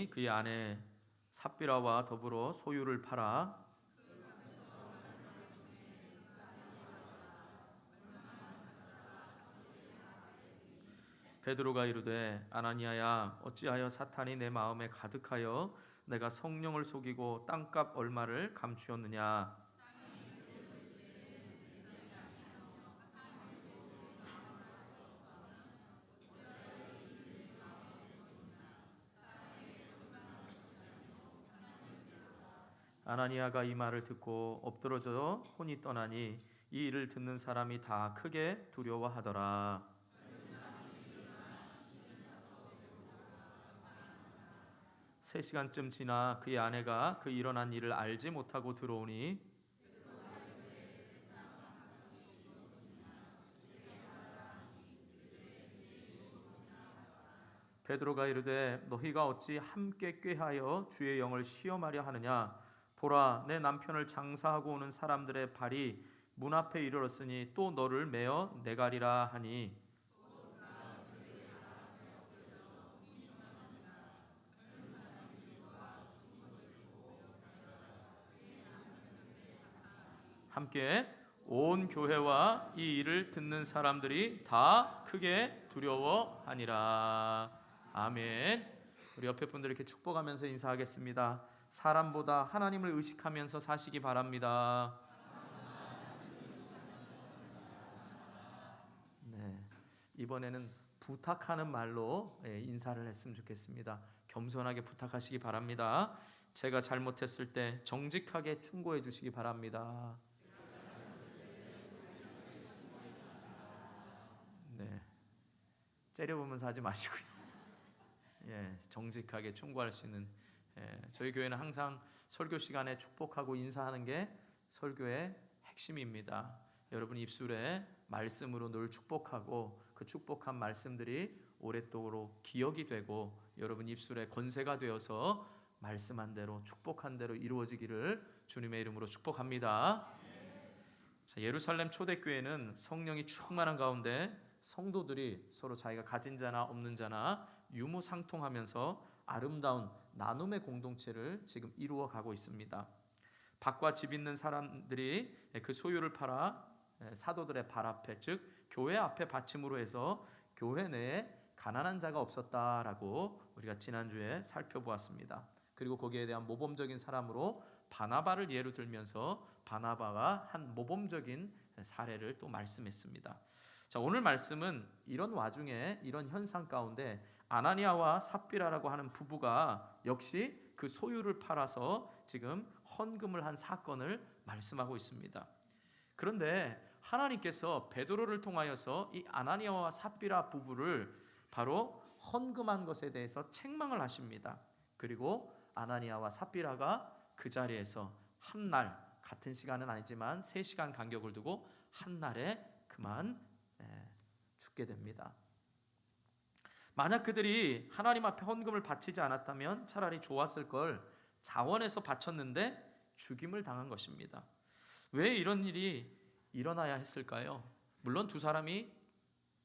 나타나니 그의 아내 삽비라와 더불어 소유를 팔아 베드로가 이르되 아나니아야 어찌하여 사탄이 내 마음에 가득하여 내가 성령을 속이고 땅값 얼마를 감추었느냐. 아나니아가 이 말을 듣고 엎드러져 혼이 떠나니 이 일을 듣는 사람이 다 크게 두려워하더라. 3시간쯤 지나 그의 아내가 그 일어난 일을 알지 못하고 들어오니 베드로가 이르되 너희가 어찌 함께 꾀하여 주의 영을 시험하려 하느냐. 보라, 내 남편을 장사하고 오는 사람들의 발이 문 앞에 이르렀으니 또 너를 메어 내가리라 하니 함께 온 교회와 이 일을 듣는 사람들이 다 크게 두려워하니라. 아멘. 우리 옆에 분들 이렇게 축복하면서 인사하겠습니다. 사람보다 하나님을 의식하면서 사시기 바랍니다. 네, 이번에는 부탁하는 말로 인사를 했으면 좋겠습니다. 겸손하게 부탁하시기 바랍니다. 제가 잘못했을 때 정직하게 충고해 주시기 바랍니다. 네, 째려보면서 하지 마시고요. 정직하게 충고할 수 있는 저희 교회는 항상 설교 시간에 축복하고 인사하는 게 설교의 핵심입니다. 여러분 입술에 말씀으로 늘 축복하고 그 축복한 말씀들이 오랫도록 기억이 되고 여러분 입술에 권세가 되어서 말씀한 대로 축복한 대로 이루어지기를 주님의 이름으로 축복합니다. 자, 예루살렘 초대교회는 성령이 충만한 가운데 성도들이 서로 자기가 가진 자나 없는 자나 유무상통하면서 아름다운 나눔의 공동체를 지금 이루어 가고 있습니다. 밭과 집 있는 사람들이 그 소유를 팔아 사도들의 발 앞에, 즉 교회 앞에 바침으로 해서 교회 내에 가난한 자가 없었다라고 우리가 지난주에 살펴보았습니다. 그리고 거기에 대한 모범적인 사람으로 바나바를 예로 들면서 바나바가 한 모범적인 사례를 또 말씀했습니다. 자, 오늘 말씀은 이런 와중에 이런 현상 가운데 아나니아와 삽비라라고 하는 부부가 역시 그 소유를 팔아서 지금 헌금을 한 사건을 말씀하고 있습니다. 그런데 하나님께서 베드로를 통하여서 이 아나니아와 삽비라 부부를 바로 헌금한 것에 대해서 책망을 하십니다. 그리고 아나니아와 삽비라가 그 자리에서 한 날, 같은 시간은 아니지만 3시간 간격을 두고 한 날에 그만 죽게 됩니다. 만약 그들이 하나님 앞에 헌금을 바치지 않았다면 차라리 좋았을 걸. 자원해서 바쳤는데 죽임을 당한 것입니다. 왜 이런 일이 일어나야 했을까요? 물론 두 사람이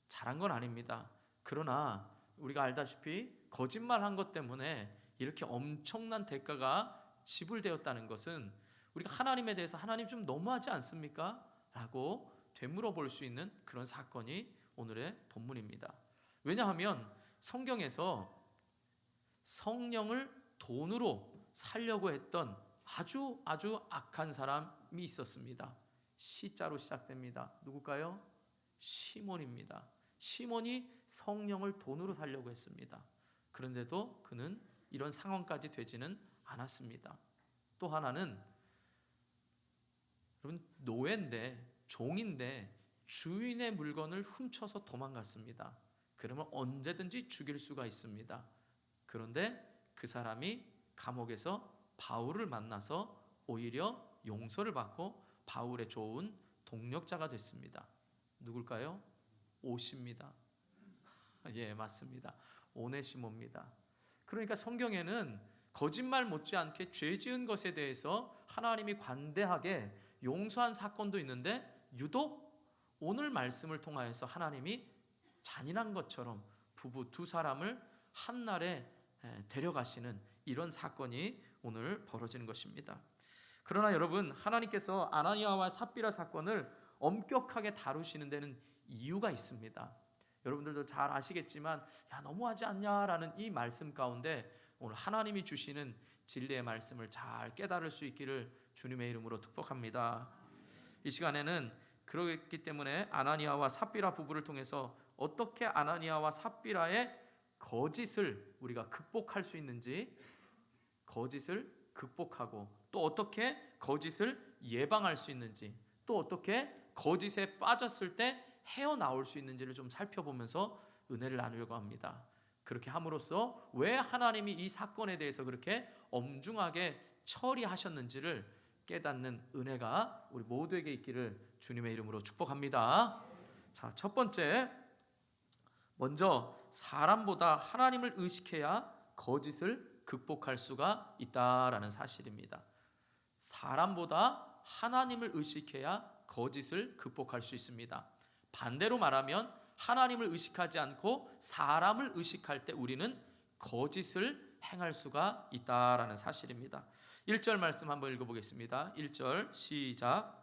잘한 건 아닙니다. 그러나 우리가 알다시피 거짓말한 것 때문에 이렇게 엄청난 대가가 지불되었다는 것은 우리가 하나님에 대해서 하나님 좀 너무하지 않습니까? 라고 되물어 볼 수 있는 그런 사건이 오늘의 본문입니다. 왜냐하면 성경에서 성령을 돈으로 살려고 했던 아주 악한 사람이 있었습니다. 시자로 시작됩니다. 누굴까요? 시몬입니다. 시몬이 성령을 돈으로 살려고 했습니다. 그런데도 그는 이런 상황까지 되지는 않았습니다. 또 하나는 여러분 노예인데 종인데 주인의 물건을 훔쳐서 도망갔습니다. 그러면 언제든지 죽일 수가 있습니다. 그런데 그 사람이 감옥에서 바울을 만나서 오히려 용서를 받고 바울의 좋은 동력자가 됐습니다. 누굴까요? 오십니다. 예, 맞습니다. 오네시모입니다. 그러니까 성경에는 거짓말 못지않게 죄 지은 것에 대해서 하나님이 관대하게 용서한 사건도 있는데 유독 오늘 말씀을 통하여서 하나님이 잔인한 것처럼 부부 두 사람을 한날에 데려가시는 이런 사건이 오늘 벌어지는 것입니다. 그러나 여러분, 하나님께서 아나니아와 삽비라 사건을 엄격하게 다루시는 데는 이유가 있습니다. 여러분들도 잘 아시겠지만 너무하지 않냐라는 이 말씀 가운데 오늘 하나님이 주시는 진리의 말씀을 잘 깨달을 수 있기를 주님의 이름으로 축복합니다. 이 시간에는 그렇기 때문에 아나니아와 삽비라 부부를 통해서 어떻게 아나니아와 삽비라의 거짓을 우리가 극복할 수 있는지, 거짓을 극복하고 또 어떻게 거짓을 예방할 수 있는지, 또 어떻게 거짓에 빠졌을 때 헤어나올 수 있는지를 좀 살펴보면서 은혜를 나누려고 합니다. 그렇게 함으로써 왜 하나님이 이 사건에 대해서 그렇게 엄중하게 처리하셨는지를 깨닫는 은혜가 우리 모두에게 있기를 주님의 이름으로 축복합니다. 자, 첫 번째, 먼저 사람보다 하나님을 의식해야 거짓을 극복할 수가 있다라는 사실입니다. 사람보다 하나님을 의식해야 거짓을 극복할 수 있습니다. 반대로 말하면 하나님을 의식하지 않고 사람을 의식할 때 우리는 거짓을 행할 수가 있다라는 사실입니다. 1절 말씀 한번 읽어보겠습니다. 1절 시작.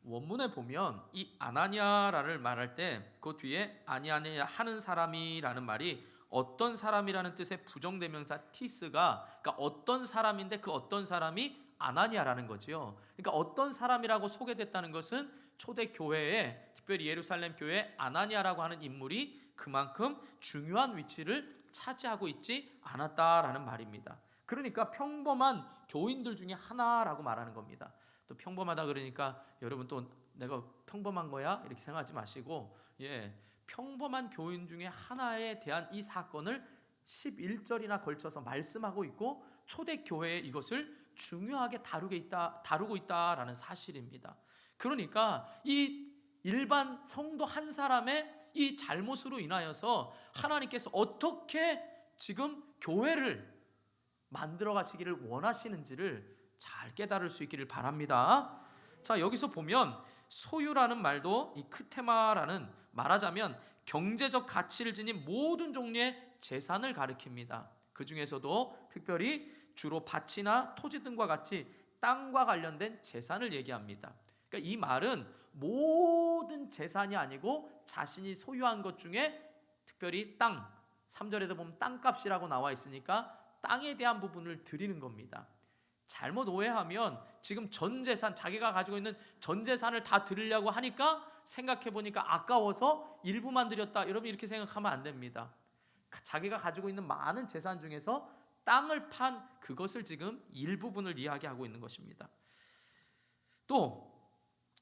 원문에 보면 이 아나니아라를 말할 때 그 뒤에 아니아니아 하는 사람이라는 말이 어떤 사람이라는 뜻의 부정대명사 티스가, 그러니까 어떤 사람인데 그 어떤 사람이 아나니아라는 거지요. 그러니까 어떤 사람이라고 소개됐다는 것은 초대 교회에, 특별히 예루살렘 교회에 아나니아라고 하는 인물이 그만큼 중요한 위치를 차지하고 있지 않았다라는 말입니다. 그러니까 평범한 교인들 중에 하나라고 말하는 겁니다. 또 평범하다 그러니까 여러분 또 내가 평범한 거야? 이렇게 생각하지 마시고, 평범한 교인 중에 하나에 대한 이 사건을 11절이나 걸쳐서 말씀하고 있고 초대교회에 이것을 중요하게 다루고 있다라는 사실입니다. 그러니까 이 일반 성도 한 사람의 이 잘못으로 인하여서 하나님께서 어떻게 지금 교회를 만들어 가시기를 원하시는지를 잘 깨달을 수 있기를 바랍니다. 자, 여기서 보면 소유라는 말도 이 크테마라는, 말하자면 경제적 가치를 지닌 모든 종류의 재산을 가리킵니다. 그 중에서도 특별히 주로 밭이나 토지 등과 같이 땅과 관련된 재산을 얘기합니다. 그러니까 이 말은 모든 재산이 아니고 자신이 소유한 것 중에 특별히 땅, 3절에도 보면 땅값이라고 나와 있으니까 땅에 대한 부분을 드리는 겁니다. 잘못 오해하면 지금 전 재산, 자기가 가지고 있는 전 재산을 다 드리려고 하니까 생각해보니까 아까워서 일부만 드렸다, 여러분 이렇게 생각하면 안 됩니다. 자기가 가지고 있는 많은 재산 중에서 땅을 판 그것을 지금 일부분을 이야기하고 있는 것입니다. 또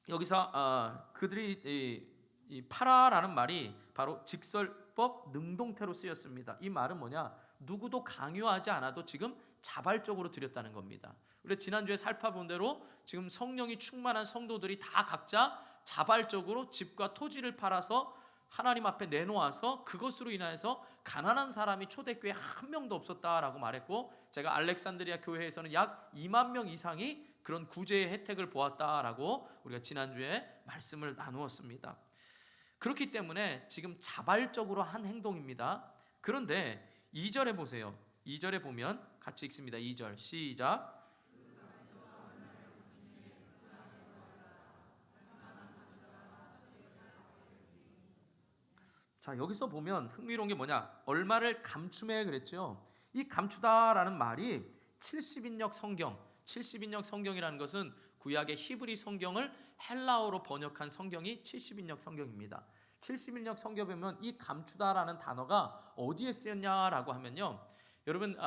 여기서 그들이 이 파라라는 말이 바로 직설법 능동태로 쓰였습니다. 이 말은 뭐냐? 누구도 강요하지 않아도 지금 자발적으로 드렸다는 겁니다. 우리가 지난주에 살펴본 대로 지금 성령이 충만한 성도들이 다 각자 자발적으로 집과 토지를 팔아서 하나님 앞에 내놓아서 그것으로 인하여서 가난한 사람이 초대교회에 한 명도 없었다라고 말했고, 제가 알렉산드리아 교회에서는 약 2만 명 이상이 그런 구제의 혜택을 보았다라고 우리가 지난주에 말씀을 나누었습니다. 그렇기 때문에 지금 자발적으로 한 행동입니다. 그런데 2절에 보세요. 2절에 보면 같이 읽습니다. 2절 시작. 자, 여기서 보면 흥미로운 게 뭐냐? 얼마를 감춤해 그랬죠. 이 감추다라는 말이 70인역 성경, 70인역 성경이라는 것은 구약의 히브리 성경을 헬라어로 번역한 성경이 70인역 성경입니다. 70인역 성경에 보면 이 감추다라는 단어가 어디에 쓰였냐라고 하면요, 여러분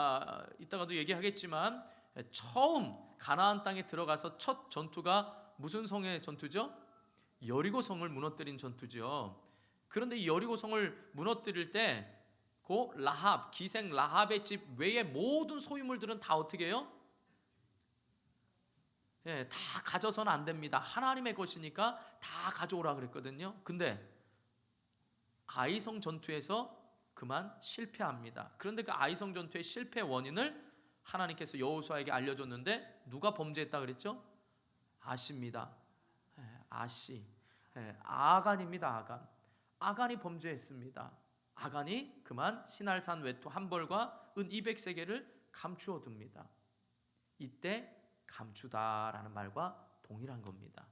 이따가도 얘기하겠지만 처음 가나안 땅에 들어가서 첫 전투가 무슨 성의 전투죠? 여리고 성을 무너뜨린 전투죠. 그런데 이 여리고 성을 무너뜨릴 때 그 라합, 기생 라합의 집 외의 모든 소유물들은 다 어떻게 해요? 다 가져서는 안 됩니다. 하나님의 것이니까 다 가져오라 그랬거든요. 근데 아이성 전투에서 그만 실패합니다. 그런데 그 아이성 전투의 실패 원인을 하나님께서 여호수아에게 알려줬는데 누가 범죄했다 그랬죠? 아시입니다. 아시. 아간입니다. 아간이 범죄했습니다. 아간이 그만 시날산 외투 한 벌과 은 200세겔을 감추어 둡니다. 이때 감추다라는 말과 동일한 겁니다.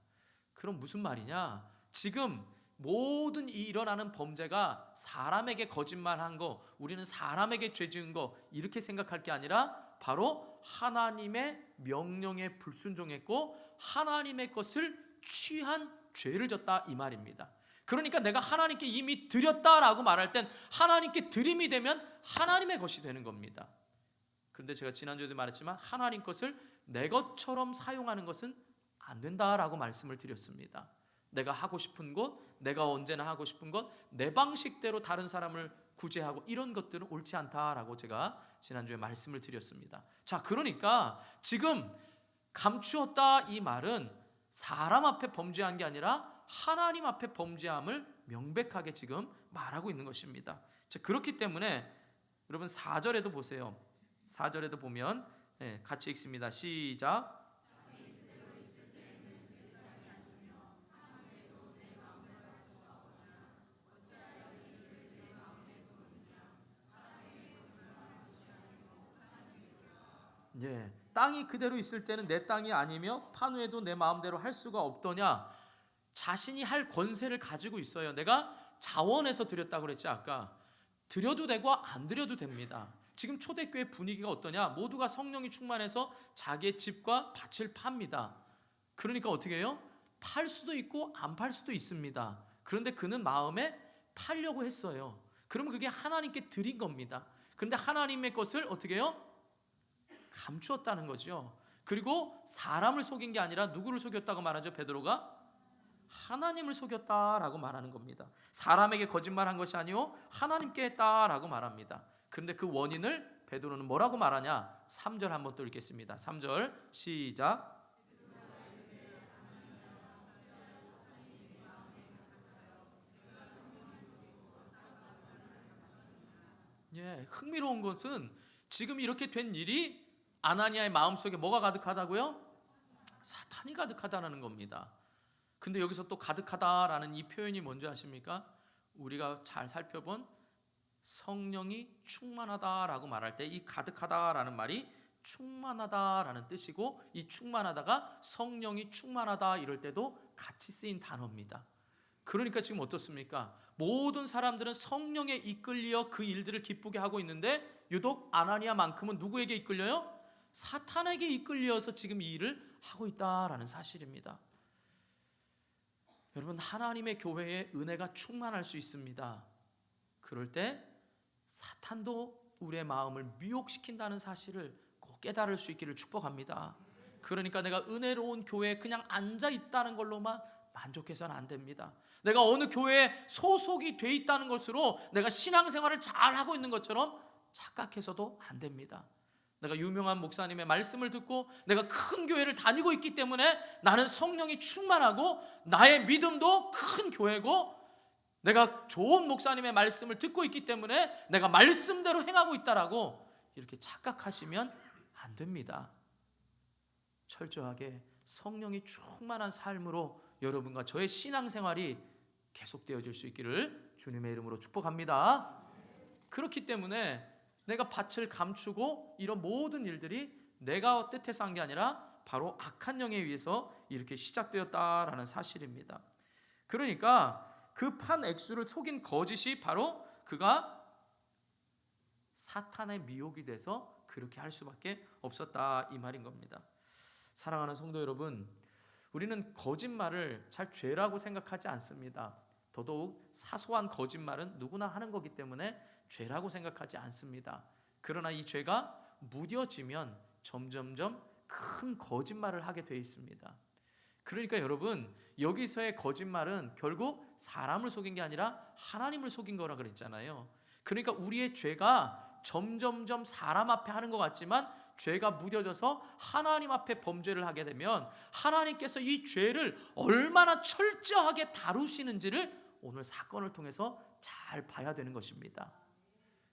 그럼 무슨 말이냐? 지금 모든 이 일어나는 범죄가 사람에게 거짓말한 거, 우리는 사람에게 죄 지은 거 이렇게 생각할 게 아니라 바로 하나님의 명령에 불순종했고 하나님의 것을 취한 죄를 졌다 이 말입니다. 그러니까 내가 하나님께 이미 드렸다라고 말할 땐 하나님께 드림이 되면 하나님의 것이 되는 겁니다. 그런데 제가 지난주에도 말했지만 하나님 것을 내 것처럼 사용하는 것은 안 된다라고 말씀을 드렸습니다. 내가 하고 싶은 것, 내가 언제나 하고 싶은 것, 내 방식대로 다른 사람을 구제하고 이런 것들은 옳지 않다라고 제가 지난주에 말씀을 드렸습니다. 자, 그러니까 지금 감추었다 이 말은 사람 앞에 범죄한 게 아니라 하나님 앞에 범죄함을 명백하게 지금 말하고 있는 것입니다. 자, 그렇기 때문에 여러분 4절에도 보세요. 4절에도 보면 같이 읽습니다. 시작. 땅이 그대로 있을 때는 내 땅이 아니며 파누에도 내 마음대로 할 수가 없더냐. 자신이 할 권세를 가지고 있어요. 내가 자원해서 드렸다고 그랬지 아까. 드려도 되고 안 드려도 됩니다. 지금 초대교회 분위기가 어떠냐? 모두가 성령이 충만해서 자기의 집과 밭을 팝니다. 그러니까 어떻게 해요? 팔 수도 있고 안 팔 수도 있습니다. 그런데 그는 마음에 팔려고 했어요. 그러면 그게 하나님께 드린 겁니다. 그런데 하나님의 것을 어떻게 해요? 감추었다는 거죠. 그리고 사람을 속인 게 아니라 누구를 속였다고 말하죠? 베드로가 하나님을 속였다라고 말하는 겁니다. 사람에게 거짓말한 것이 아니오 하나님께 했다라고 말합니다. 그런데 그 원인을 베드로는 뭐라고 말하냐? 3절 한번 또 읽겠습니다. 3절 시작. 흥미로운 것은 지금 이렇게 된 일이 아나니아의 마음속에 뭐가 가득하다고요? 사탄이 가득하다는 겁니다. 근데 여기서 또 가득하다라는 이 표현이 뭔지 아십니까? 우리가 잘 살펴본 성령이 충만하다라고 말할 때 이 가득하다라는 말이 충만하다라는 뜻이고 이 충만하다가 성령이 충만하다 이럴 때도 같이 쓰인 단어입니다. 그러니까 지금 어떻습니까? 모든 사람들은 성령에 이끌려 그 일들을 기쁘게 하고 있는데 유독 아나니아만큼은 누구에게 이끌려요? 사탄에게 이끌려서 지금 이 일을 하고 있다라는 사실입니다. 여러분, 하나님의 교회에 은혜가 충만할 수 있습니다. 그럴 때 사탄도 우리의 마음을 미혹시킨다는 사실을 꼭 깨달을 수 있기를 축복합니다. 그러니까 내가 은혜로운 교회에 그냥 앉아 있다는 걸로만 만족해서는 안 됩니다. 내가 어느 교회에 소속이 돼 있다는 것으로 내가 신앙생활을 잘 하고 있는 것처럼 착각해서도 안 됩니다. 내가 유명한 목사님의 말씀을 듣고 내가 큰 교회를 다니고 있기 때문에 나는 성령이 충만하고 나의 믿음도 큰 교회고 내가 좋은 목사님의 말씀을 듣고 있기 때문에 내가 말씀대로 행하고 있다라고 이렇게 착각하시면 안 됩니다. 철저하게 성령이 충만한 삶으로 여러분과 저의 신앙생활이 계속되어질 수 있기를 주님의 이름으로 축복합니다. 그렇기 때문에 내가 밭을 감추고 이런 모든 일들이 내가 뜻해서 한 게 아니라 바로 악한 영에 의해서 이렇게 시작되었다라는 사실입니다. 그러니까 그 판 액수를 속인 거짓이 바로 그가 사탄의 미혹이 돼서 그렇게 할 수밖에 없었다 이 말인 겁니다. 사랑하는 성도 여러분, 우리는 거짓말을 잘 죄라고 생각하지 않습니다. 더더욱 사소한 거짓말은 누구나 하는 거기 때문에 죄라고 생각하지 않습니다. 그러나 이 죄가 무뎌지면 점점점 큰 거짓말을 하게 돼 있습니다. 그러니까 여러분, 여기서의 거짓말은 결국 사람을 속인 게 아니라 하나님을 속인 거라 그랬잖아요. 그러니까 우리의 죄가 점점점 사람 앞에 하는 것 같지만 죄가 무뎌져서 하나님 앞에 범죄를 하게 되면 하나님께서 이 죄를 얼마나 철저하게 다루시는지를 오늘 사건을 통해서 잘 봐야 되는 것입니다.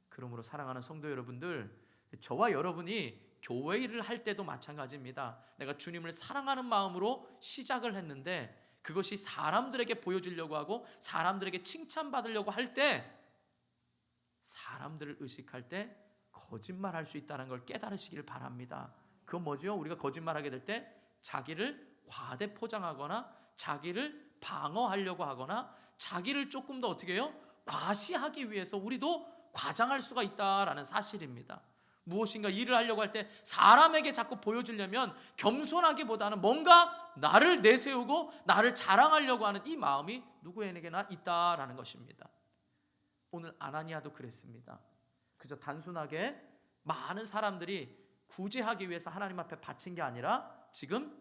그러므로 사랑하는 성도 여러분들, 저와 여러분이 교회 일을 할 때도 마찬가지입니다. 내가 주님을 사랑하는 마음으로 시작을 했는데 그것이 사람들에게 보여주려고 하고 사람들에게 칭찬받으려고 할 때, 사람들을 의식할 때 거짓말할 수 있다는 걸 깨달으시기를 바랍니다. 그건 뭐죠? 우리가 거짓말하게 될 때 자기를 과대 포장하거나 자기를 방어하려고 하거나 자기를 조금 더 어떻게 해요? 과시하기 위해서 우리도 과장할 수가 있다라는 사실입니다. 무엇인가 일을 하려고 할 때 사람에게 자꾸 보여주려면 겸손하기보다는 뭔가 나를 내세우고 나를 자랑하려고 하는 이 마음이 누구에게나 있다라는 것입니다. 오늘 아나니아도 그랬습니다. 그저 단순하게 많은 사람들이 구제하기 위해서 하나님 앞에 바친 게 아니라 지금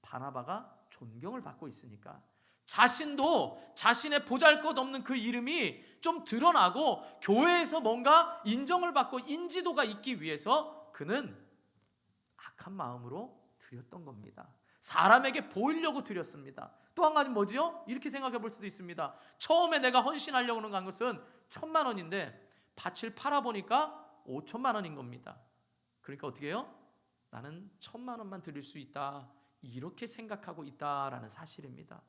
바나바가 존경을 받고 있으니까 자신도 자신의 보잘것없는 그 이름이 좀 드러나고 교회에서 뭔가 인정을 받고 인지도가 있기 위해서 그는 악한 마음으로 드렸던 겁니다. 사람에게 보이려고 드렸습니다. 또 한 가지 뭐지요? 이렇게 생각해 볼 수도 있습니다. 처음에 내가 헌신하려고 하는 것은 1,000만 원인데 밭을 팔아보니까 5천만 원인 겁니다. 그러니까 어떻게 해요? 나는 1,000만 원만 드릴 수 있다, 이렇게 생각하고 있다라는 사실입니다.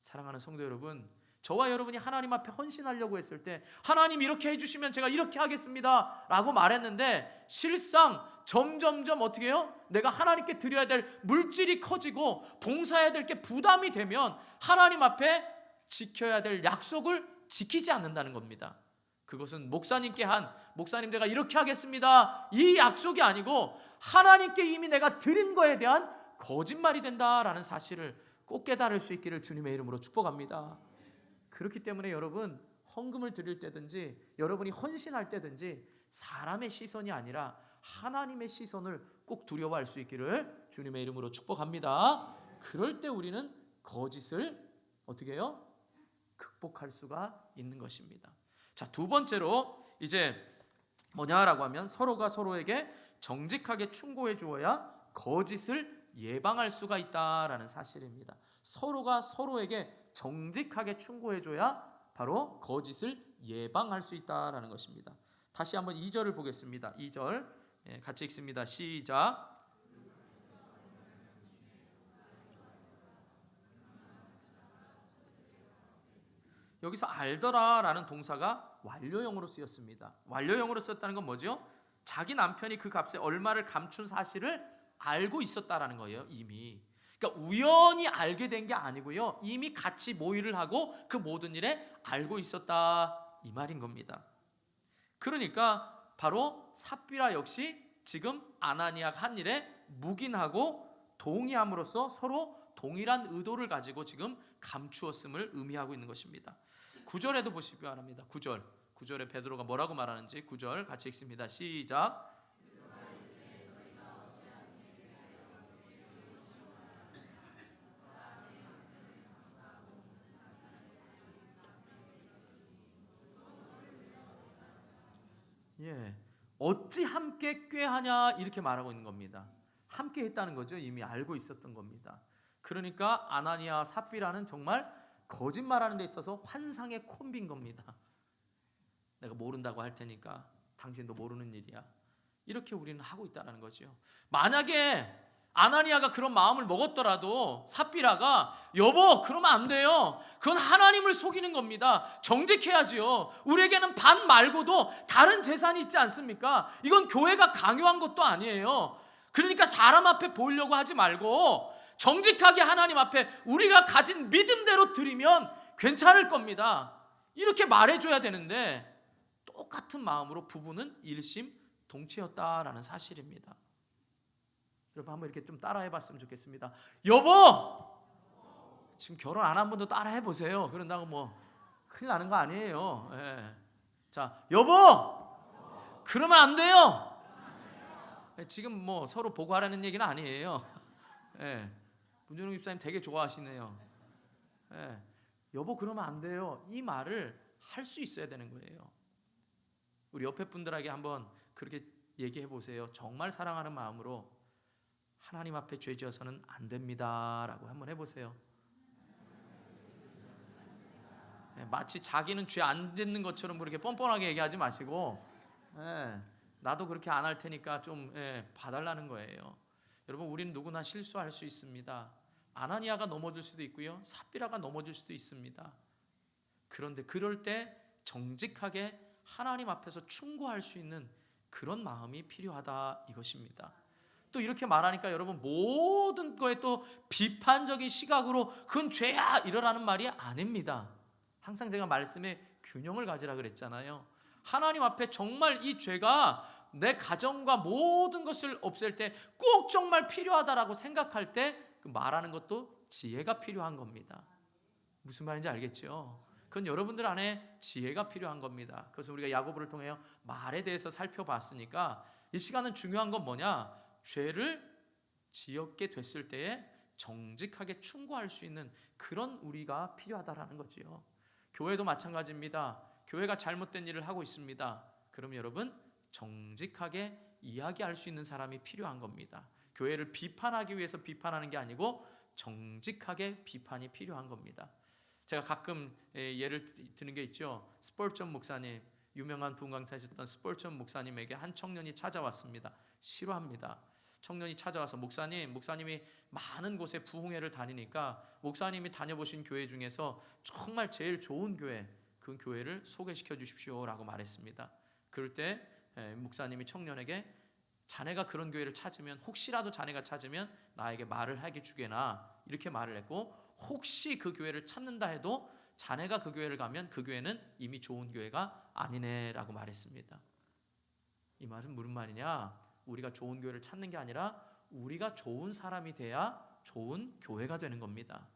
사랑하는 성도 여러분, 저와 여러분이 하나님 앞에 헌신하려고 했을 때 하나님 이렇게 해주시면 제가 이렇게 하겠습니다 라고 말했는데 실상 점점점 어떻게 해요? 내가 하나님께 드려야 될 물질이 커지고 봉사해야 될 게 부담이 되면 하나님 앞에 지켜야 될 약속을 지키지 않는다는 겁니다. 그것은 목사님께 한 목사님 제가 이렇게 하겠습니다 이 약속이 아니고 하나님께 이미 내가 드린 거에 대한 거짓말이 된다라는 사실을 꼭 깨달을 수 있기를 주님의 이름으로 축복합니다. 그렇기 때문에 여러분, 헌금을 드릴 때든지 여러분이 헌신할 때든지 사람의 시선이 아니라 하나님의 시선을 꼭 두려워할 수 있기를 주님의 이름으로 축복합니다. 그럴 때 우리는 거짓을 어떻게 해요? 극복할 수가 있는 것입니다. 자, 두 번째로 이제 뭐냐라고 하면 서로가 서로에게 정직하게 충고해 주어야 거짓을 예방할 수가 있다라는 사실입니다. 서로가 서로에게 정직하게 충고해 줘야 바로 거짓을 예방할 수 있다라는 것입니다. 다시 한번 2절을 보겠습니다. 2절 같이 읽습니다. 시작. 여기서 알더라라는 동사가 완료형으로 쓰였습니다. 완료형으로 썼다는 건 뭐죠? 자기 남편이 그 값에 얼마를 감춘 사실을 알고 있었다라는 거예요. 이미. 그러니까 우연히 알게 된 게 아니고요. 이미 같이 모의를 하고 그 모든 일에 알고 있었다, 이 말인 겁니다. 그러니까 바로 삽비라 역시 지금 아나니아가 한 일에 묵인하고 동의함으로써 서로 동일한 의도를 가지고 지금 감추었음을 의미하고 있는 것입니다. 9절에도 보시기 바랍니다. 9절에 베드로가 뭐라고 말하는지 9절 같이 읽습니다. 시작. 예, 어찌 함께 꾀하냐 이렇게 말하고 있는 겁니다. 함께 했다는 거죠. 이미 알고 있었던 겁니다. 그러니까 아나니아 삽비라는 정말 거짓말하는 데 있어서 환상의 콤비인 겁니다. 내가 모른다고 할 테니까 당신도 모르는 일이야, 이렇게 우리는 하고 있다는 거죠. 만약에 아나니아가 그런 마음을 먹었더라도 삽비라가 여보 그러면 안 돼요, 그건 하나님을 속이는 겁니다, 정직해야지요, 우리에게는 반 말고도 다른 재산이 있지 않습니까, 이건 교회가 강요한 것도 아니에요, 그러니까 사람 앞에 보이려고 하지 말고 정직하게 하나님 앞에 우리가 가진 믿음대로 드리면 괜찮을 겁니다, 이렇게 말해줘야 되는데 똑같은 마음으로 부부는 일심동체였다라는 사실입니다. 여러분 한번 이렇게 좀 따라해 봤으면 좋겠습니다. 여보, 지금 결혼 안 한 분도 따라해 보세요. 그런다고 뭐 큰일 나는 거 아니에요. 예. 자, 여보, 그러면 안 돼요. 지금 뭐 서로 보고 하라는 얘기는 아니에요. 예. 문준웅 집사님 되게 좋아하시네요. 예. 여보 그러면 안 돼요, 이 말을 할 수 있어야 되는 거예요. 우리 옆에 분들에게 한번 그렇게 얘기해 보세요. 정말 사랑하는 마음으로 하나님 앞에 죄 지어서는 안 됩니다 라고 한번 해보세요. 마치 자기는 죄 안 짓는 것처럼 그렇게 뻔뻔하게 얘기하지 마시고 나도 그렇게 안 할 테니까 좀 봐달라는 거예요. 여러분 우리는 누구나 실수할 수 있습니다. 아나니아가 넘어질 수도 있고요, 삽비라가 넘어질 수도 있습니다. 그런데 그럴 때 정직하게 하나님 앞에서 충고할 수 있는 그런 마음이 필요하다 이것입니다. 또 이렇게 말하니까 여러분 모든 거에 또 비판적인 시각으로 그건 죄야 이러라는 말이 아닙니다. 항상 제가 말씀에 균형을 가지라 그랬잖아요. 하나님 앞에 정말 이 죄가 내 가정과 모든 것을 없앨 때 꼭 정말 필요하다라고 생각할 때 그 말하는 것도 지혜가 필요한 겁니다. 무슨 말인지 알겠죠? 그건 여러분들 안에 지혜가 필요한 겁니다. 그래서 우리가 야고보를 통해 말에 대해서 살펴봤으니까 이 시간은 중요한 건 뭐냐? 죄를 지었게 됐을 때에 정직하게 충고할 수 있는 그런 우리가 필요하다라는 거지요. 교회도 마찬가지입니다. 교회가 잘못된 일을 하고 있습니다. 그럼 여러분 정직하게 이야기할 수 있는 사람이 필요한 겁니다. 교회를 비판하기 위해서 비판하는 게 아니고 정직하게 비판이 필요한 겁니다. 제가 가끔 예를 드는 게 있죠. 스펄전 목사님, 유명한 부흥강사셨던 스펄전 목사님에게 한 청년이 찾아왔습니다. 싫어합니다. 청년이 찾아와서 목사님이 많은 곳에 부흥회를 다니니까 목사님이 다녀보신 교회 중에서 정말 제일 좋은 교회, 그 교회를 소개시켜 주십시오라고 말했습니다. 그럴 때 목사님이 청년에게 자네가 그런 교회를 찾으면, 혹시라도 자네가 찾으면 나에게 말을 하게 주게나 이렇게 말을 했고, 혹시 그 교회를 찾는다 해도 자네가 그 교회를 가면 그 교회는 이미 좋은 교회가 아니네라고 말했습니다. 이 말은 무슨 말이냐? 우리가 좋은 교회를 찾는 게 아니라 우리가 좋은 사람이 돼야 좋은 교회가 되는 겁니다.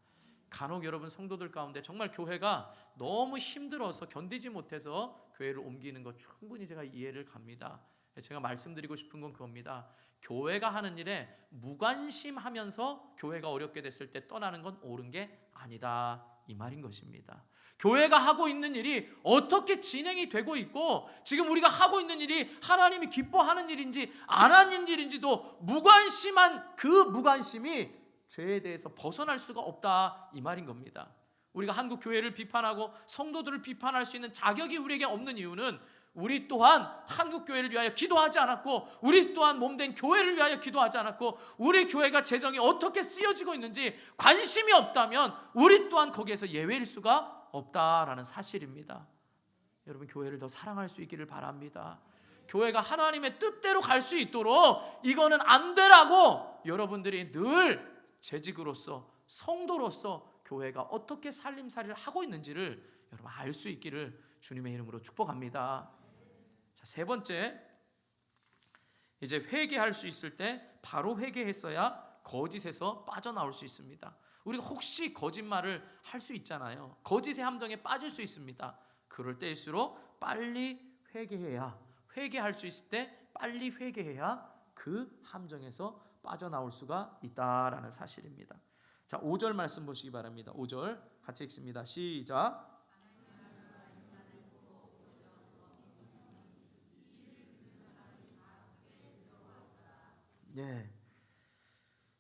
간혹 여러분 성도들 가운데 정말 교회가 너무 힘들어서 견디지 못해서 교회를 옮기는 거 충분히 제가 이해를 갑니다. 제가 말씀드리고 싶은 건 그겁니다. 교회가 하는 일에 무관심하면서 교회가 어렵게 됐을 때 떠나는 건 옳은 게 아니다 이 말인 것입니다. 교회가 하고 있는 일이 어떻게 진행이 되고 있고 지금 우리가 하고 있는 일이 하나님이 기뻐하는 일인지 안 하는 일인지도 무관심한 그 무관심이 죄에 대해서 벗어날 수가 없다 이 말인 겁니다. 우리가 한국 교회를 비판하고 성도들을 비판할 수 있는 자격이 우리에게 없는 이유는 우리 또한 한국 교회를 위하여 기도하지 않았고, 우리 또한 몸된 교회를 위하여 기도하지 않았고, 우리 교회가 재정이 어떻게 쓰여지고 있는지 관심이 없다면 우리 또한 거기에서 예외일 수가 없다라는 사실입니다. 여러분 교회를 더 사랑할 수 있기를 바랍니다. 교회가 하나님의 뜻대로 갈 수 있도록 이거는 안 되라고 여러분들이 늘 재직으로서 성도로서 교회가 어떻게 살림살이를 하고 있는지를 여러분 알 수 있기를 주님의 이름으로 축복합니다. 자, 세 번째, 이제 회개할 수 있을 때 바로 회개했어야 거짓에서 빠져나올 수 있습니다. 우리가 혹시 거짓말을 할 수 있잖아요. 거짓의 함정에 빠질 수 있습니다. 그럴 때일수록 빨리 회개해야, 회개할 수 있을 때 빨리 회개해야 그 함정에서 빠져나올 수가 있다라는 사실입니다. 자, 5절 말씀 보시기 바랍니다. 5절 같이 읽습니다. 시작. 네.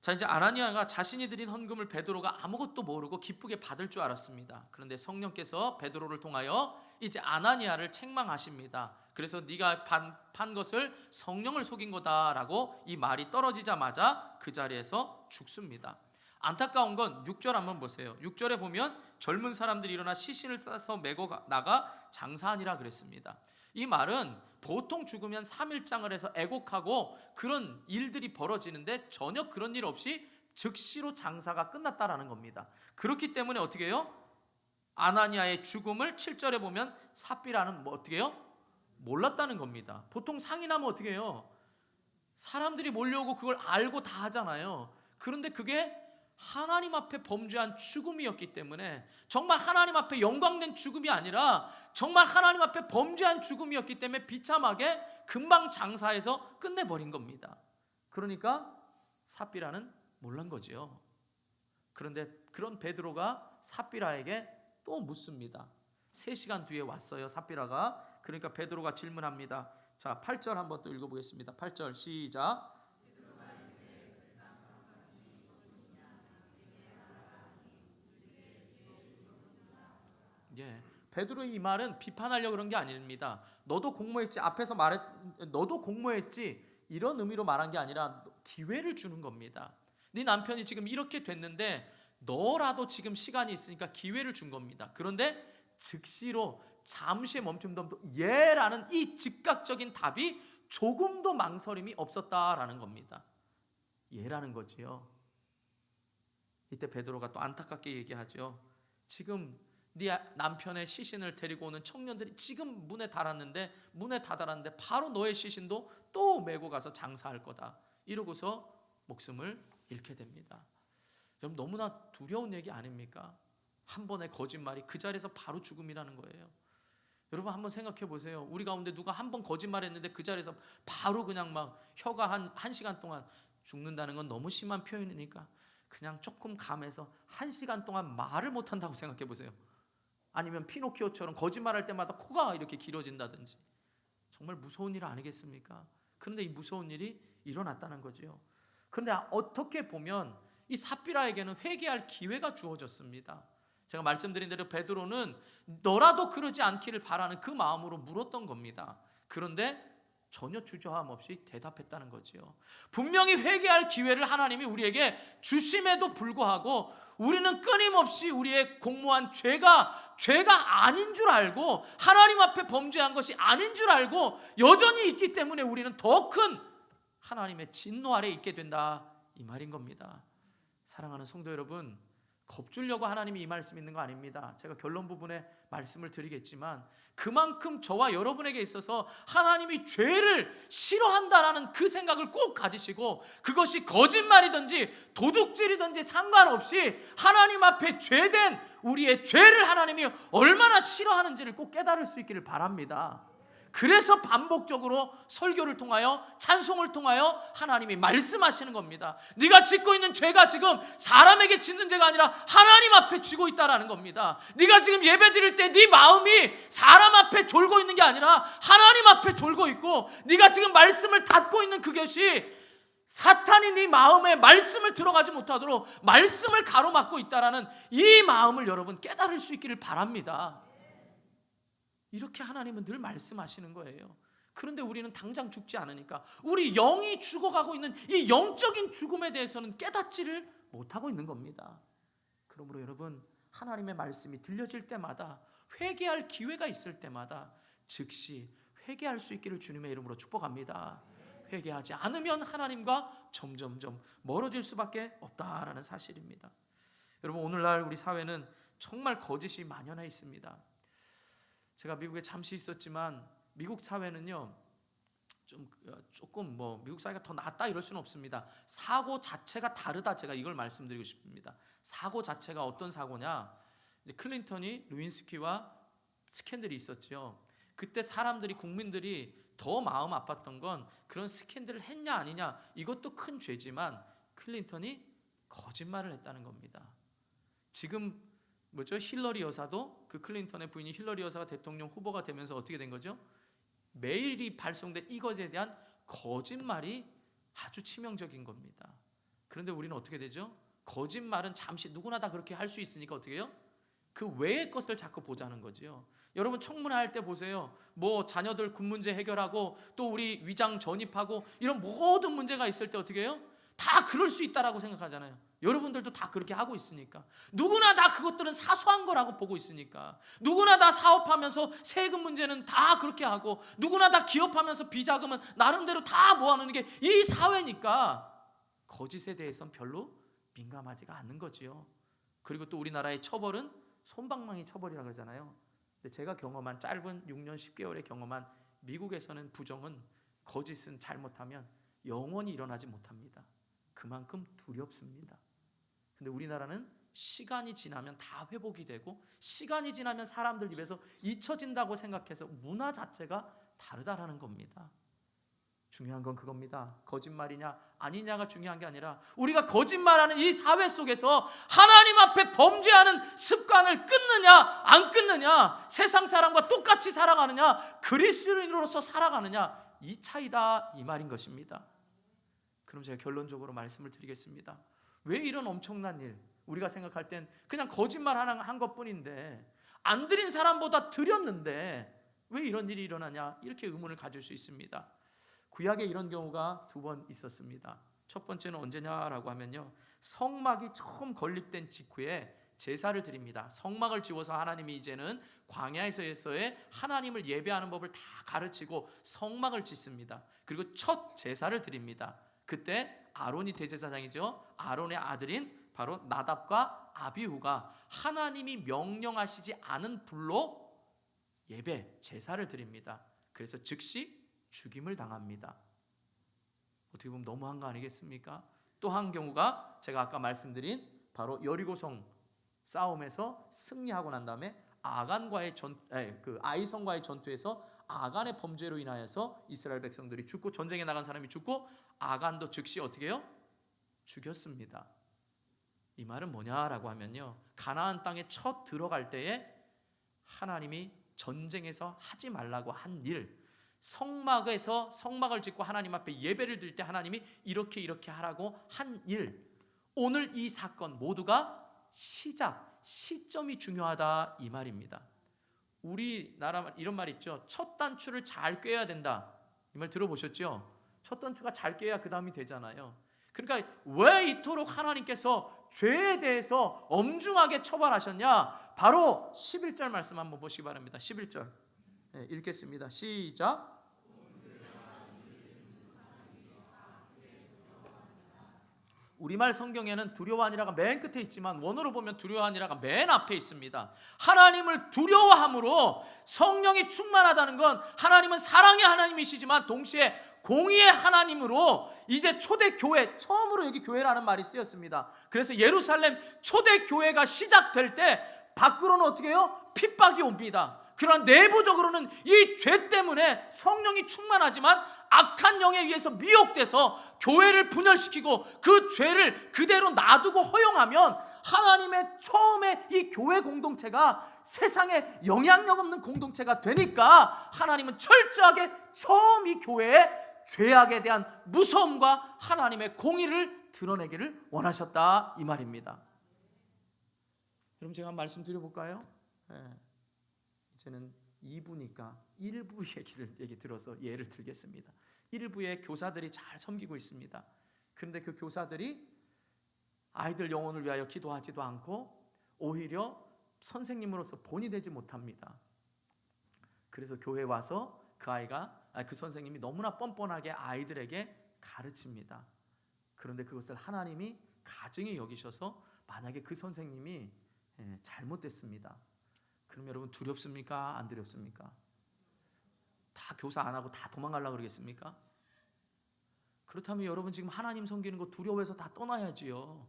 자, 이제 아나니아가 자신이 드린 헌금을 베드로가 아무것도 모르고 기쁘게 받을 줄 알았습니다. 그런데 성령께서 베드로를 통하여 이제 아나니아를 책망하십니다. 그래서 네가 판 것을 성령을 속인 거다라고 이 말이 떨어지자마자 그 자리에서 죽습니다. 안타까운 건 6절 한번 보세요. 6절에 보면 젊은 사람들이 일어나 시신을 싸서 메고 나가 장사하니라 그랬습니다. 이 말은 보통 죽으면 3일장을 해서 애곡하고 그런 일들이 벌어지는데 전혀 그런 일 없이 즉시로 장사가 끝났다라는 겁니다. 그렇기 때문에 어떻게 해요? 아나니아의 죽음을 7절에 보면 삽비라는 어떻게 해요? 몰랐다는 겁니다. 보통 상이 나면 어떻게 해요? 사람들이 몰려오고 그걸 알고 다 하잖아요. 그런데 그게 하나님 앞에 범죄한 죽음이었기 때문에, 정말 하나님 앞에 영광된 죽음이 아니라 정말 하나님 앞에 범죄한 죽음이었기 때문에 비참하게 금방 장사해서 끝내버린 겁니다. 그러니까 삽비라는 몰란 거지요. 그런데 그런 베드로가 삽비라에게 또 묻습니다. 3시간 뒤에 왔어요, 삽비라가. 그러니까 베드로가 질문합니다. 자, 8절 한번 또 읽어보겠습니다. 8절 시작. 예, 베드로의 이 말은 비판하려고 그런 게 아닙니다. 너도 공모했지, 앞에서 너도 공모했지 이런 의미로 말한 게 아니라 기회를 주는 겁니다. 네 남편이 지금 이렇게 됐는데 너라도 지금 시간이 있으니까 기회를 준 겁니다. 그런데 즉시로 잠시의 멈춤도 예라는 이 즉각적인 답이 조금도 망설임이 없었다라는 겁니다. 예라는 거지요. 이때 베드로가 또 안타깝게 얘기하죠. 지금 네 남편의 시신을 데리고 오는 청년들이 지금 문에 다다랐는데 바로 너의 시신도 또 메고 가서 장사할 거다. 이러고서 목숨을 잃게 됩니다. 여러분, 너무나 두려운 얘기 아닙니까? 한 번의 거짓말이 그 자리에서 바로 죽음이라는 거예요. 여러분 한번 생각해 보세요. 우리 가운데 누가 한 번 거짓말했는데 그 자리에서 바로 그냥 막 혀가 한 시간 동안 죽는다는 건 너무 심한 표현이니까 그냥 조금 감해서 한 시간 동안 말을 못한다고 생각해 보세요. 아니면 피노키오처럼 거짓말할 때마다 코가 이렇게 길어진다든지. 정말 무서운 일 아니겠습니까? 그런데 이 무서운 일이 일어났다는 거죠. 그런데 어떻게 보면 이 삽비라에게는 회개할 기회가 주어졌습니다. 제가 말씀드린 대로 베드로는 너라도 그러지 않기를 바라는 그 마음으로 물었던 겁니다. 그런데 전혀 주저함 없이 대답했다는 거지요. 분명히 회개할 기회를 하나님이 우리에게 주심에도 불구하고 우리는 끊임없이 우리의 공모한 죄가 아닌 줄 알고 하나님 앞에 범죄한 것이 아닌 줄 알고 여전히 있기 때문에 우리는 더 큰 하나님의 진노 아래 있게 된다, 이 말인 겁니다. 사랑하는 성도 여러분, 겁주려고 하나님이 이 말씀 있는 거 아닙니다. 제가 결론 부분에 말씀을 드리겠지만 그만큼 저와 여러분에게 있어서 하나님이 죄를 싫어한다라는 그 생각을 꼭 가지시고 그것이 거짓말이든지 도둑질이든지 상관없이 하나님 앞에 죄된 우리의 죄를 하나님이 얼마나 싫어하는지를 꼭 깨달을 수 있기를 바랍니다. 그래서 반복적으로 설교를 통하여 찬송을 통하여 하나님이 말씀하시는 겁니다. 네가 짓고 있는 죄가 지금 사람에게 짓는 죄가 아니라 하나님 앞에 쥐고 있다라는 겁니다. 네가 지금 예배드릴 때 네 마음이 사람 앞에 졸고 있는 게 아니라 하나님 앞에 졸고 있고 네가 지금 말씀을 닫고 있는 그것이 사탄이 네 마음에 말씀을 들어가지 못하도록 말씀을 가로막고 있다라는 이 마음을 여러분 깨달을 수 있기를 바랍니다. 이렇게 하나님은 늘 말씀하시는 거예요. 그런데 우리는 당장 죽지 않으니까 우리 영이 죽어가고 있는 이 영적인 죽음에 대해서는 깨닫지를 못하고 있는 겁니다. 그러므로 여러분, 하나님의 말씀이 들려질 때마다 회개할 기회가 있을 때마다 즉시 회개할 수 있기를 주님의 이름으로 축복합니다. 회개하지 않으면 하나님과 점점점 멀어질 수밖에 없다라는 사실입니다. 여러분, 오늘날 우리 사회는 정말 거짓이 만연해 있습니다. 제가 미국에 잠시 있었지만 미국 사회는요 조금 미국 사회가 더 낫다 이럴 수는 없습니다. 사고 자체가 다르다, 제가 이걸 말씀드리고 싶습니다. 사고 자체가 어떤 사고냐, 이제 클린턴이 루인스키와 스캔들이 있었죠. 그때 사람들이, 국민들이 더 마음 아팠던 건 그런 스캔들을 했냐 아니냐, 이것도 큰 죄지만 클린턴이 거짓말을 했다는 겁니다. 지금 힐러리 여사도, 그 클린턴의 부인이 힐러리 여사가 대통령 후보가 되면서 어떻게 된 거죠? 메일이 발송된 이것에 대한 거짓말이 아주 치명적인 겁니다. 그런데 우리는 어떻게 되죠? 거짓말은 잠시 누구나 다 그렇게 할 수 있으니까 어떻게 해요? 그 외의 것을 자꾸 보자는 거죠. 여러분, 청문회 할 때 보세요. 자녀들 군 문제 해결하고 또 우리 위장 전입하고 이런 모든 문제가 있을 때 어떻게 해요? 다 그럴 수 있다라고 생각하잖아요. 여러분들도 다 그렇게 하고 있으니까. 누구나 다 그것들은 사소한 거라고 보고 있으니까. 누구나 다 사업하면서 세금 문제는 다 그렇게 하고, 누구나 다 기업하면서 비자금은 나름대로 다 모아놓는 게 이 사회니까 거짓에 대해서는 별로 민감하지가 않는 거지요. 그리고 또 우리나라의 처벌은 솜방망이 처벌이라고 그러잖아요. 근데 제가 경험한 짧은 6년 10개월의 경험한 미국에서는 부정은, 거짓은 잘못하면 영원히 일어나지 못합니다. 그만큼 두렵습니다. 근데 우리나라는 시간이 지나면 다 회복이 되고 시간이 지나면 사람들 입에서 잊혀진다고 생각해서 문화 자체가 다르다라는 겁니다. 중요한 건 그겁니다. 거짓말이냐 아니냐가 중요한 게 아니라 우리가 거짓말하는 이 사회 속에서 하나님 앞에 범죄하는 습관을 끊느냐 안 끊느냐, 세상 사람과 똑같이 살아가느냐 그리스도인으로서 살아가느냐, 이 차이다, 이 말인 것입니다. 그럼 제가 결론적으로 말씀을 드리겠습니다. 왜 이런 엄청난 일, 우리가 생각할 땐 그냥 거짓말 한 것뿐인데, 안 드린 사람보다 드렸는데 왜 이런 일이 일어나냐, 이렇게 의문을 가질 수 있습니다. 구약에 이런 경우가 2번 있었습니다. 첫 번째는 언제냐라고 하면요, 성막이 처음 건립된 직후에 제사를 드립니다. 성막을 지어서 하나님이 이제는 광야에서의 하나님을 예배하는 법을 다 가르치고 성막을 짓습니다. 그리고 첫 제사를 드립니다. 그때 아론이 대제사장이죠. 아론의 아들인 바로 나답과 아비후가 하나님이 명령하시지 않은 불로 예배, 제사를 드립니다. 그래서 즉시 죽임을 당합니다. 어떻게 보면 너무한 거 아니겠습니까? 또 한 경우가 제가 아까 말씀드린 바로 여리고성 싸움에서 승리하고 난 다음에 아이성과의 전투에서 아간의 범죄로 인하여서 이스라엘 백성들이 죽고, 전쟁에 나간 사람이 죽고, 아간도 즉시 어떻게 해요? 죽였습니다. 이 말은 뭐냐라고 하면요, 가나안 땅에 첫 들어갈 때에 하나님이 전쟁에서 하지 말라고 한 일, 성막에서 성막을 짓고 하나님 앞에 예배를 드릴 때 하나님이 이렇게 하라고 한 일, 오늘 이 사건 모두가 시점이 중요하다 이 말입니다. 우리나라 이런 말 있죠. 첫 단추를 잘 꿰야 된다. 이 말 들어보셨죠? 첫 단추가 잘 꿰야 그 다음이 되잖아요. 그러니까 왜 이토록 하나님께서 죄에 대해서 엄중하게 처벌하셨냐? 바로 11절 말씀 한번 보시기 바랍니다. 11절 읽겠습니다. 시작. 우리말 성경에는 두려워하니라가 맨 끝에 있지만 원어로 보면 두려워하니라가 맨 앞에 있습니다. 하나님을 두려워함으로 성령이 충만하다는 건 하나님은 사랑의 하나님이시지만 동시에 공의의 하나님으로 이제 초대교회, 처음으로 여기 교회라는 말이 쓰였습니다. 그래서 예루살렘 초대교회가 시작될 때 밖으로는 어떻게 해요? 핍박이 옵니다. 그러나 내부적으로는 이 죄 때문에 성령이 충만하지만 악한 영에 의해서 미혹돼서 교회를 분열시키고 그 죄를 그대로 놔두고 허용하면 하나님의 처음에 이 교회 공동체가 세상에 영향력 없는 공동체가 되니까 하나님은 철저하게 처음 이 교회에 죄악에 대한 무서움과 하나님의 공의를 드러내기를 원하셨다 이 말입니다. 여러분 제가 말씀드려볼까요? 이제는 2부니까 1부 얘기 들어서 예를 들겠습니다. 1부에 교사들이 잘 섬기고 있습니다. 그런데 그 교사들이 아이들 영혼을 위하여 기도하지도 않고 오히려 선생님으로서 본이 되지 못합니다. 그래서 교회에 와서 그 선생님이 너무나 뻔뻔하게 아이들에게 가르칩니다. 그런데 그것을 하나님이 가증히 여기셔서 만약에 그 선생님이 잘못됐습니다. 그럼 여러분 두렵습니까? 안 두렵습니까? 다 교사 안 하고 다 도망가려고 그러겠습니까? 그렇다면 여러분 지금 하나님 섬기는 거 두려워해서 다 떠나야지요.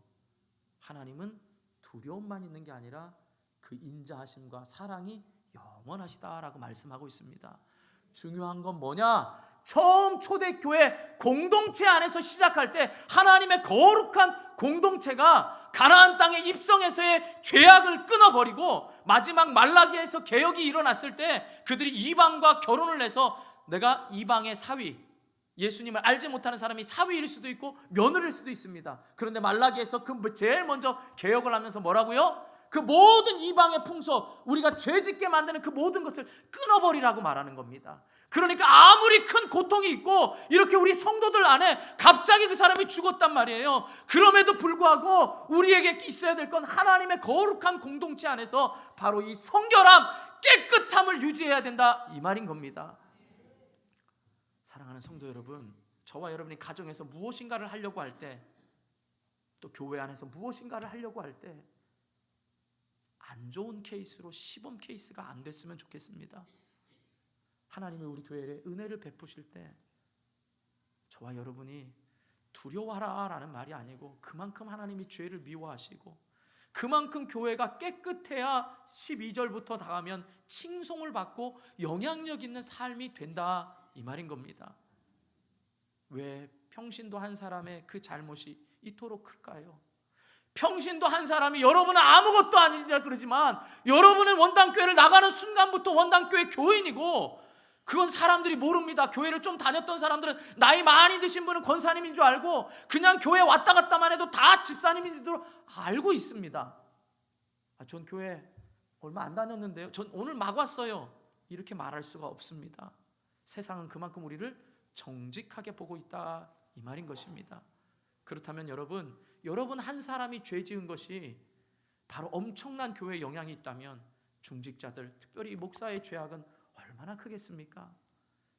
하나님은 두려움만 있는 게 아니라 그 인자하심과 사랑이 영원하시다라고 말씀하고 있습니다. 중요한 건 뭐냐? 처음 초대교회 공동체 안에서 시작할 때 하나님의 거룩한 공동체가 가나안 땅에 입성해서의 죄악을 끊어버리고 마지막 말라기에서 개혁이 일어났을 때 그들이 이방과 결혼을 해서 내가 이방의 사위, 예수님을 알지 못하는 사람이 사위일 수도 있고 며느리일 수도 있습니다. 그런데 말라기에서 제일 먼저 개혁을 하면서 뭐라고요? 그 모든 이방의 풍속, 우리가 죄짓게 만드는 그 모든 것을 끊어버리라고 말하는 겁니다. 그러니까 아무리 큰 고통이 있고 이렇게 우리 성도들 안에 갑자기 그 사람이 죽었단 말이에요. 그럼에도 불구하고 우리에게 있어야 될 건 하나님의 거룩한 공동체 안에서 바로 이 성결함, 깨끗함을 유지해야 된다 이 말인 겁니다. 사랑하는 성도 여러분, 저와 여러분이 가정에서 무엇인가를 하려고 할 때, 또 교회 안에서 무엇인가를 하려고 할 때 안 좋은 케이스로 시범 케이스가 안 됐으면 좋겠습니다. 하나님이 우리 교회에 은혜를 베푸실 때 저와 여러분이 두려워하라 라는 말이 아니고 그만큼 하나님이 죄를 미워하시고 그만큼 교회가 깨끗해야 12절부터 다가면 칭송을 받고 영향력 있는 삶이 된다 이 말인 겁니다. 왜 평신도 한 사람의 그 잘못이 이토록 클까요? 평신도 한 사람이 여러분은 아무것도 아니라 그러지만 여러분은 원당교회를 나가는 순간부터 원당교회 교인이고 그건 사람들이 모릅니다. 교회를 좀 다녔던 사람들은 나이 많이 드신 분은 권사님인 줄 알고 그냥 교회 왔다 갔다만 해도 다 집사님인 줄 알고 있습니다. 전 교회 얼마 안 다녔는데요. 전 오늘 막 왔어요. 이렇게 말할 수가 없습니다. 세상은 그만큼 우리를 정직하게 보고 있다 이 말인 것입니다. 그렇다면 여러분 한 사람이 죄 지은 것이 바로 엄청난 교회에 영향이 있다면 중직자들, 특별히 목사의 죄악은 얼마나 크겠습니까?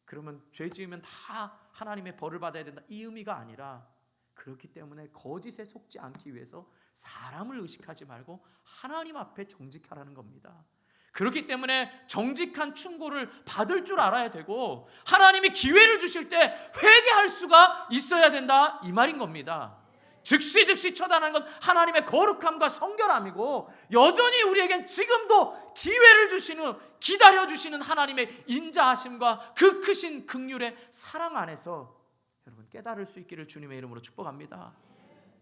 그러면 죄 지으면 다 하나님의 벌을 받아야 된다, 이 의미가 아니라, 그렇기 때문에 거짓에 속지 않기 위해서 사람을 의식하지 말고 하나님 앞에 정직하라는 겁니다. 그렇기 때문에 정직한 충고를 받을 줄 알아야 되고, 하나님이 기회를 주실 때 회개할 수가 있어야 된다, 이 말인 겁니다. 즉시 처단하는 건 하나님의 거룩함과 성결함이고, 여전히 우리에겐 지금도 기회를 주시는, 기다려주시는 하나님의 인자하심과 그 크신 긍휼의 사랑 안에서 여러분 깨달을 수 있기를 주님의 이름으로 축복합니다.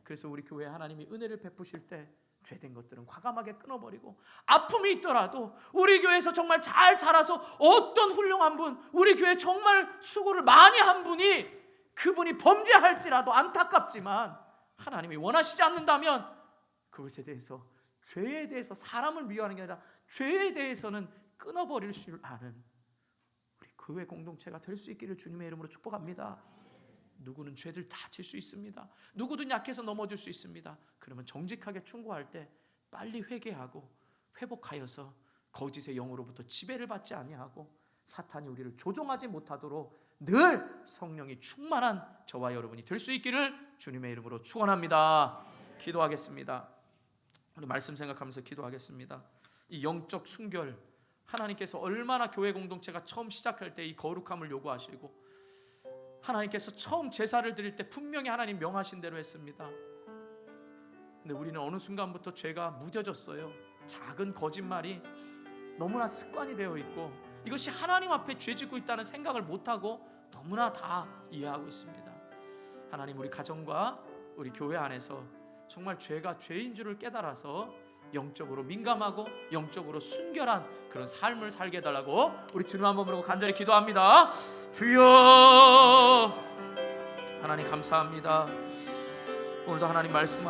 그래서 우리 교회에 하나님이 은혜를 베푸실 때 죄된 것들은 과감하게 끊어버리고, 아픔이 있더라도 우리 교회에서 정말 잘 자라서 어떤 훌륭한 분, 우리 교회에 정말 수고를 많이 한 분이, 그분이 범죄할지라도 안타깝지만 하나님이 원하시지 않는다면 그것에 대해서, 죄에 대해서 사람을 미워하는 게 아니라 죄에 대해서는 끊어버릴 줄 아는 우리 교회 공동체가 될 수 있기를 주님의 이름으로 축복합니다. 누구는 죄들 다 질 수 있습니다. 누구든 약해서 넘어질 수 있습니다. 그러면 정직하게 충고할 때 빨리 회개하고 회복하여서 거짓의 영으로부터 지배를 받지 아니하고 사탄이 우리를 조종하지 못하도록 늘 성령이 충만한 저와 여러분이 될 수 있기를 주님의 이름으로 축원합니다. 기도하겠습니다. 우리 말씀 생각하면서 기도하겠습니다. 이 영적 순결, 하나님께서 얼마나 교회 공동체가 처음 시작할 때 이 거룩함을 요구하시고, 하나님께서 처음 제사를 드릴 때 분명히 하나님 명하신 대로 했습니다. 근데 우리는 어느 순간부터 죄가 무뎌졌어요. 작은 거짓말이 너무나 습관이 되어 있고, 이것이 하나님 앞에 죄 짓고 있다는 생각을 못하고 너무나 다 이해하고 있습니다. 하나님, 우리 가정과 우리 교회 안에서 정말 죄가 죄인 줄을 깨달아서 영적으로 민감하고 영적으로 순결한 그런 삶을 살게 해달라고 우리 주님 한번 부르고 간절히 기도합니다. 주여, 하나님 감사합니다. 오늘도 하나님 말씀